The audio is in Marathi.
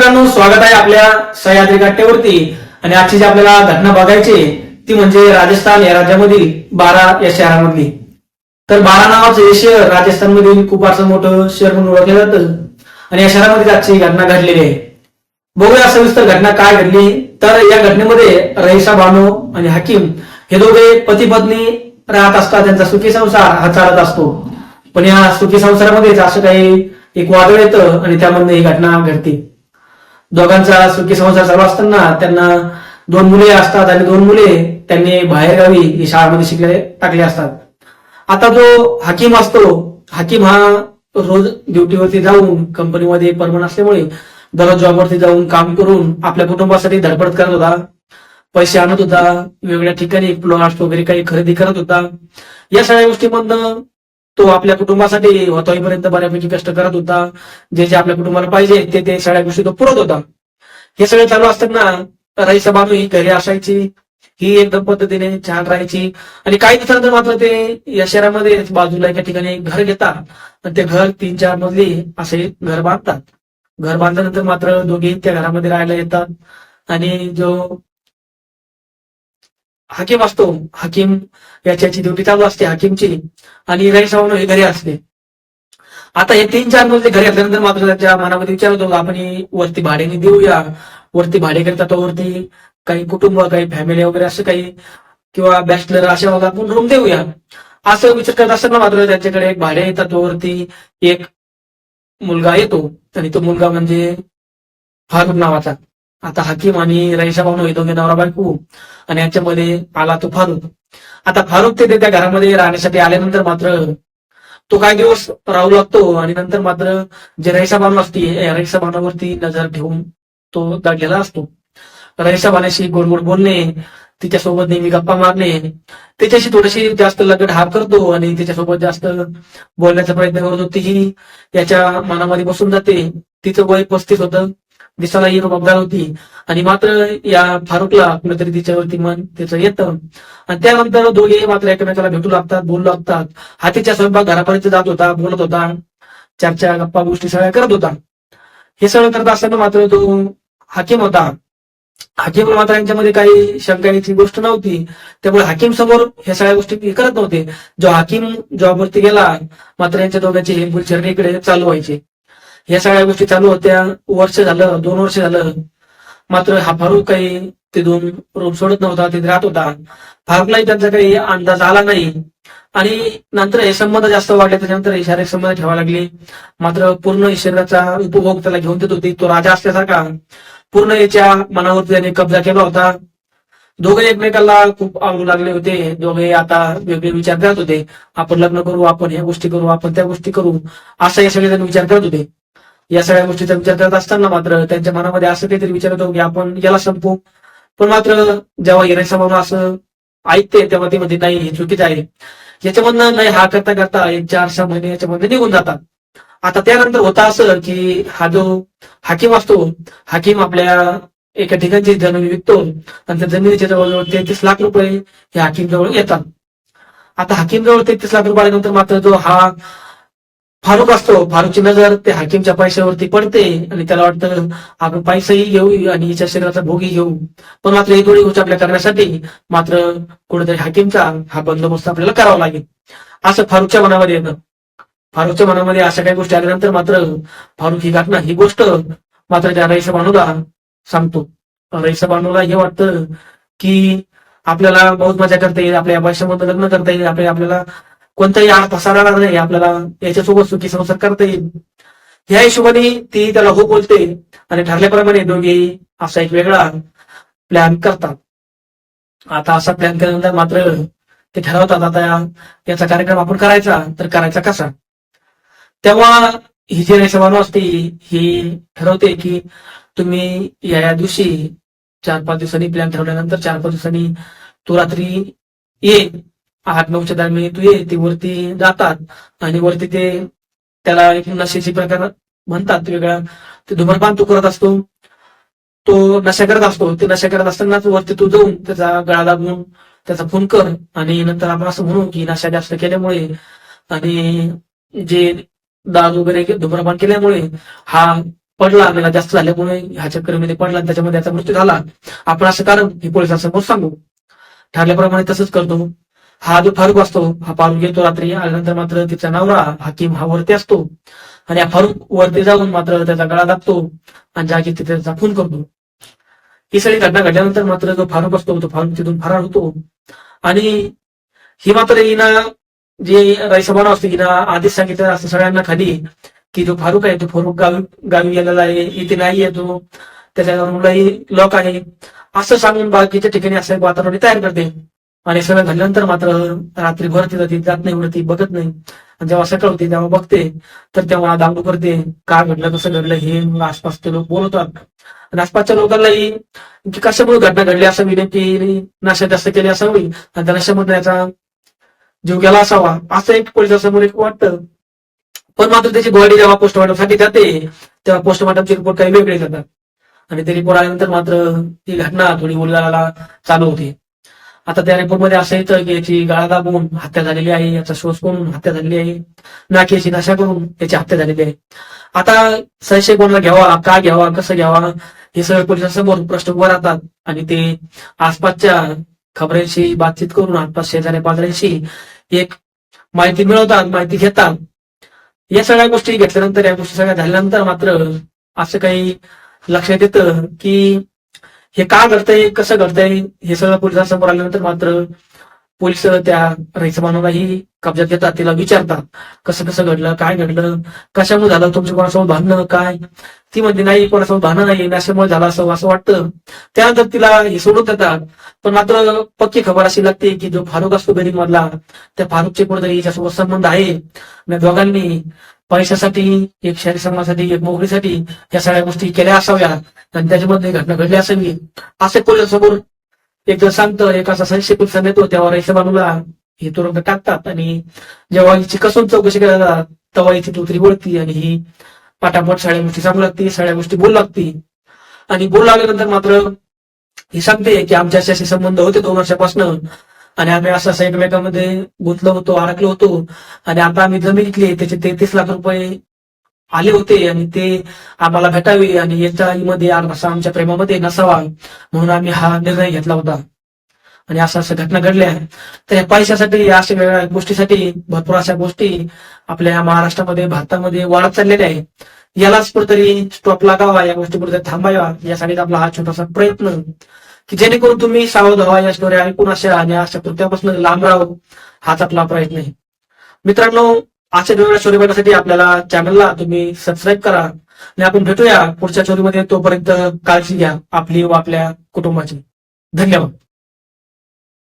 मित्रांनो, स्वागत आहे आपल्या सह्याद्री गट्ट्यावरती. आणि आजची जी आपल्याला घटना बघायची ती म्हणजे राजस्थान या राज्यामधील बारा या शहरामधली. तर बारा नावाचं हे शहर राजस्थानमधील खूप असं मोठं शहर म्हणून ओळखलं जातं आणि या शहरामध्ये आजची घटना घडलेली आहे. बघूया सविस्तर घटना काय घडली. तर या घटनेमध्ये रईसा बानो आणि हकीम हे दोघे पती पत्नी राहत असतात. त्यांचा सुखी संसार हा चालत असतो. पण या सुखी संसारामध्येच असं काही एक वादळ येतं आणि त्यामधनं ही घटना घडते. दोघांचा सुखी संसार चालू असताना त्यांना दोन मुले असतात आणि दोन मुले त्यांनी बाहेरगावी शाळेमध्ये शिकले टाकले असतात. आता जो हकीम असतो, हकीम हा रोज ड्युटीवरती जाऊन कंपनीमध्ये परमनंट असल्यामुळे दररोज जॉबवरती जाऊन काम करून आपल्या कुटुंबासाठी धडपड करत होता, पैसे आणत होता, वेगवेगळ्या ठिकाणी प्लॉट्स वगैरे काही खरेदी करत होता. या सगळ्या गोष्टीमधनं तो आपल्या कुटुंबासाठी होईपर्यंत बऱ्यापैकी कष्ट करत होता. जे जे आपल्या कुटुंबाला पाहिजे ते सगळ्या गोष्टी तो पुरवत होता. हे सगळं चालू असताना रईसा बानू ही घरी असायची. ही एकदम पद्धतीने छान राहायची आणि काही दिवसानंतर मात्र ते या शहरामध्ये बाजूला एका ठिकाणी घर घेतात आणि ते घर 3-4 मजली असे घर बांधतात. घर बांधल्यानंतर मात्र दोघे त्या घरामध्ये राहायला येतात आणि जो हकीम असतो, हकीम याची ड्युटी चालू असते हकीमची आणि रईसा बानू हे घरी असते. आता हे 3-4 मजले घरी असल्यानंतर मात्र त्याच्या मनामध्ये विचार होतो आपण वरती भाड्याने देऊया. वरती भाडे करता तो वरती काही कुटुंब, काही फॅमिली वगैरे असं काही किंवा बॅचलर अशा आपण रूम देऊया असं विचार करत असताना मात्र त्यांच्याकडे एक भाडे येतात. तो वरती एक मुलगा येतो आणि तो मुलगा म्हणजे फारुख नावाचा. आता हकीम आणि रईसा बानू हे दोघे नवरा बायको आणि यांच्यामध्ये आला तो फारुख. आता फारुख ते त्या घरामध्ये राहण्यासाठी आल्यानंतर मात्र तो काही दिवस राहू लागतो आणि नंतर मात्र जे रईसा बानू असते रईसा बानूवरती नजर ठेवून तो दडलेला असतो. रईसा बानूशी गोड गोड बोलणे, तिच्यासोबत नेहमी गप्पा मारणे, त्याच्याशी थोडीशी जास्त लगट हार करतो आणि तिच्यासोबत जास्त बोलण्याचा प्रयत्न करतो. तीही याच्या मनामध्ये बसून जाते. तिचं वय 35 होतं, दिसायला ही रुबाबदार होती आणि मात्र या फारुखला कुठेतरी तिच्यावरती मन त्याचं येतं आणि त्यानंतर दोघे मात्र एकमेकाला भेटू लागतात, बोलू लागतात. हा तिच्या स्वयंपाक घरापर्यंत जात होता, बोलत होता, चर्चा गप्पा गोष्टी सगळ्या करत होता. हे सगळं करत असताना मात्र तो हकीम होता, हकीम मात्र यांच्यामध्ये काही शंका याची गोष्ट नव्हती. त्यामुळे हकीम समोर ह्या सगळ्या गोष्टी करत नव्हते. जो हकीम जॉबवरती गेला मात्र यांच्या दोघांचे हे गुलचर्णी इकडे चालू व्हायचे. या सगळ्या गोष्टी चालू होत्या. वर्ष झालं, 2 वर्ष झालं, मात्र हा फारुख काही ते 2 रूम सोडत नव्हता, तिथे राहत होता. फारुखलाही त्यांचा काही अंदाज आला नाही आणि नंतर हे संबंध जास्त वाढले. त्याच्यानंतर हे शारीरिक संबंध ठेवायला लागले. मात्र पूर्ण शरीराचा उपभोग त्याला घेऊन देत होती. तो राजा असल्यासारखा पूर्ण याच्या मनावरती त्याने कब्जा केला होता. दोघे एकमेकाला खूप आवडू लागले होते. दोघे आता वेगळे विचार करत होते. आपण लग्न करू, आपण ह्या गोष्टी करू, आपण त्या गोष्टी करू, असं हे सगळे जण विचार करत होते. या सगळ्या गोष्टीचा विचार करत असताना मात्र त्यांच्या मनामध्ये असं काहीतरी विचार होतो की आपण याला संपू. पण मात्र जेव्हा रईसा बानू असं ऐकते तेव्हा ती म्हणते नाही, हे चुकीचं आहे. याच्यामधनं नाही हा करता करता 4-6 महिने याच्यामध्ये निघून जातात. आता त्यानंतर होता असं की हा जो हकीम असतो, हकीम आपल्या एका ठिकाणची जमीन विकतो आणि त्या जमिनीच्या जवळजवळ 33 लाख रुपये हे हकीम जवळ येतात. आता हकीम जवळ 33 लाख रुपये आल्यानंतर मात्र जो हा फारुख असतो, फारुखची नजर त्या हकीमच्या पैशावरती पडते आणि त्याला वाटतं आपण पैसाही घेऊ आणि हिच्या शरीराचा भोगी घेऊ. पण मात्र ही दोन्ही गोष्टी आपल्या करण्यासाठी मात्र कुठेतरी हकीमचा हा बंदोबस्त आपल्याला करावा लागेल असं फारुखच्या मनामध्ये येतं. फारुखच्या मनामध्ये अशा काही गोष्टी आल्यानंतर मात्र फारुख ही घटना, ही गोष्ट मात्र त्या रईसा बानूला सांगतो. रईसा बानूला हे वाटतं की आपल्याला बहुत मजा करता येईल, आपल्या पैशामध्ये लग्न करता येईल, आपल्याला कोणताही आड फसारा नाही, आपल्याला याच्यासोबत सुखी संसार करता येईल. ह्या हिशोबाने ती त्याला हो बोलते आणि ठरल्याप्रमाणे दोघे असा एक वेगळा प्लॅन करतात. आता असा प्लॅन केल्यानंतर मात्र ते ठरवतात आता याचा कार्यक्रम आपण करायचा, तर करायचा कसा. तेव्हा ही जी रईसा बानू असते ही ठरवते की तुम्ही या दिवशी 4-5 दिवसांनी प्लॅन ठरवल्यानंतर 4-5 दिवसांनी तू रात्री ये, 8-9च्या दरम्यान तू ये. ती वरती जातात आणि वरती ते त्याला एक नशेची प्रकार म्हणतात वेगळा, ते धूम्रपान तू करत असतो, तो नशा करत असतो. ते नशा करत असतानाच वरती तू जाऊन त्याचा गळा दाबून त्याचा खून कर आणि नंतर आपण असं म्हणू की नशा जास्त केल्यामुळे आणि जे दारू वगैरे धूम्रपान केल्यामुळे हा पडला, त्याला जास्त झाल्यामुळे ह्या चक्करमध्ये पडला आणि त्याच्यामध्ये त्याचा मृत्यू झाला. आपण असं कारण हे पोलिसांसमोर सांगू. ठरल्याप्रमाणे तसंच करतो. हा जो फारुक असतो, हा फारुक येतो रात्री. आल्यानंतर मात्र तिचा नवरा हाकीम हा वरती असतो आणि हा फारुक वरती जाऊन मात्र त्याचा गळा दाबतो आणि जागी तिथे त्याचा खून करतो. ही सगळी घटना घडल्यानंतर मात्र जो फारुक असतो तो फारुक तिथून फरार होतो. आणि ही मात्र हिनं जी रईसबानो असते हिनं आधीच सांगितलं असं सगळ्यांना खाली की जो फारुक आहे तो फारुक गावी गावी गेलेला आहे, इथे नाही येतो, त्याच्या मुलंही लोक आहे असं सांगून बाकीच्या ठिकाणी असं एक वातावरण तयार करते. आणि सगळं घडल्यानंतर मात्र रात्रीभर तिथं ती जात नाही, ती बघत नाही. आणि जेव्हा सकाळ होते तेव्हा बघते तर तेव्हा दांगडू करते, का घडलं कसं घडलं हे. मग आसपासचे लोक बोलवतात आणि आसपासच्या लोकांनाही की कशामुळे घटना घडली असं विनंती नशा जास्त केली असावी आणि त्या नशामध्ये त्याचा जीव गेला असावा असं एक पोलिसांसमोर एक वाटतं. पण मात्र त्याची बॉडी जेव्हा पोस्टमॉर्टमसाठी जाते तेव्हा पोस्टमॉर्टमचे रिपोर्ट काही वेगळे जातात आणि ते रिपोर्ट आल्यानंतर मात्र ती घटना थोडी उलगडायला चालू होते. आता त्या रिपोर्टमध्ये असं येतं की याची गळा दाबून हत्या झालेली आहे, याचा श्वास करून हत्या झालेली आहे, नाक्याची नशा करून याची हत्या झालेली आहे. आता संशय कोणाला घ्यावा, का घ्यावा, कसं घ्यावा हे सगळे पोलिसांसमोर प्रश्न उभा राहतात आणि ते आसपासच्या खबरांशी बातचीत करून आसपास शेजाऱ्या पाजाऱ्यांशी एक माहिती मिळवतात, माहिती घेतात. या सगळ्या गोष्टी घेतल्यानंतर, या गोष्टी सगळ्या झाल्यानंतर मात्र असं काही लक्षात येतं की हे का घडतंय, कसं घडतंय हे सगळं पोलिसांसमोर आल्यानंतर मात्र पोलिस त्या रईसबानोलाही कब्जात घेतात, तिला विचारतात कसं कसं घडलं, काय घडलं, कशामुळे झालं, तुमच्या कोणासोबत भांडणं काय. ती म्हणते नाही, कोणासोबत भांडणं नाही, नशामुळे झालं असं वाटतं. त्यानंतर तिला हे सोडून देतात. पण मात्र पक्की खबर अशी लागते की जो फारुक असतो मधला त्या फारुकचे कुठेतरी हिच्यासोबत संबंध आहे. या दोघांनी पैशासाठी, एक शहरी समाजासाठी, एक नोकरीसाठी या सगळ्या गोष्टी केल्या असाव्या आणि त्याच्यामध्ये घटना घडली असावी असे पोलिसांसमोर एक जण सांगतं. एक असा संशय पोलिसांना येतो तेव्हा रईसबानूला हे तुरुंगात टाकतात आणि जेव्हा हिची कसून चौकशी केल्या जातात तेव्हा हिची तुतरी बोलती आणि ही पाठापट सगळ्या गोष्टी सांगू लागती, सगळ्या गोष्टी बोलू लागती. आणि बोलू लागल्यानंतर मात्र ही सांगते की आमचे असे संबंध होते 2 वर्षापासून आणि आम्ही असं एकमेकांमध्ये गुंतलो होतो, अडकलो होतो आणि आता आम्ही जमीन घेतली, त्याचे 33 लाख रुपये आले होते आणि ते आम्हाला भेटावे आणि याच्यामध्ये आमच्या प्रेमामध्ये नसावा म्हणून आम्ही हा निर्णय घेतला होता. आणि असं असं घटना घडल्या. तर या पैशासाठी, अशा वेगळ्या गोष्टीसाठी भरपूर अशा गोष्टी आपल्या महाराष्ट्रामध्ये, भारतामध्ये वाढत चाललेल्या आहे. यालाच कुठेतरी स्टॉप लागावा, या गोष्टी कुठेतरी थांबाव्या यासाठी आपला हा छोटासा प्रयत्न की जेणेकरून तुम्ही सावध व्हा, या स्टोरी ऐकून अशा आणि अशा कृत्यापासून लांब राहू, हाच आपला प्रयत्न आहे. मित्रांनो, अशा वेगवेगळ्या स्टोरी बघण्यासाठी आपल्याला चॅनलला तुम्ही सबस्क्राईब करा आणि आपण भेटूया पुढच्या स्टोरीमध्ये. तोपर्यंत काळजी घ्या आपली व आपल्या कुटुंबाची. धन्यवाद.